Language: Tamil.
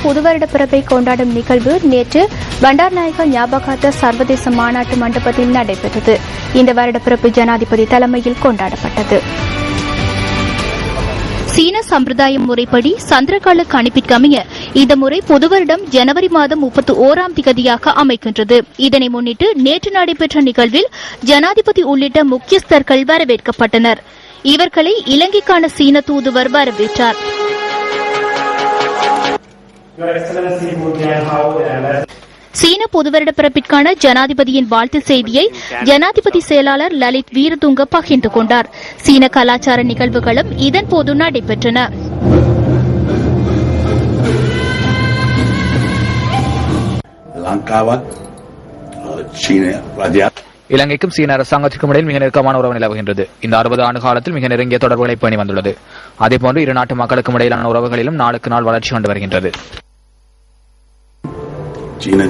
புதுவருட பிறப்பை கொண்டாடும் நிகழ்வு நேற்று பண்டார்நாயக ஞாபகார்த்த சர்வதேச மாநாட்டு மண்டபத்தில் நடைபெற்றது. இந்த வருடப்பிறப்பு ஜனாதிபதி தலைமையில் கொண்டாடப்பட்டது. சீன சம்பிரதாய முறைப்படி சந்திரகால கணிப்பிற்கமைய இந்த முறை பொது வருடம் ஜனவரி மாதம் 31ஆம் திகதியாக அமைக்கின்றது. இதனை முன்னிட்டு நேற்று நடைபெற்ற நிகழ்வில் ஜனாதிபதி உள்ளிட்ட முக்கியஸ்தர்கள் வரவேற்கப்பட்டனர். இவர்களை இலங்கைக்கான சீன தூதுவர் வரவேற்றார். சீன பொதுவருட பிறப்பிற்கான ஜனாதிபதியின் வாழ்த்து செய்தியை ஜனாதிபதி செயலாளர் லலித் வீரதுங்க பகிர்ந்து கொண்டார். சீன கலாச்சார நிகழ்வுகளும் இதன்போது நடைபெற்றன. இலங்கைக்கும் சீன அரசாங்கத்திற்கும் இடையில் மிக நெருக்கமான உறவு நிலவுகின்றது. இந்த 60 ஆண்டு காலத்தில் மிக நெருங்கிய தொடர்புகளை பேணி வந்துள்ளது. அதேபோன்று இரு நாட்டு மக்களுக்கும் இடையிலான உறவுகளிலும் நாளுக்கு நாள் வளர்ச்சி கண்டு வருகின்றது.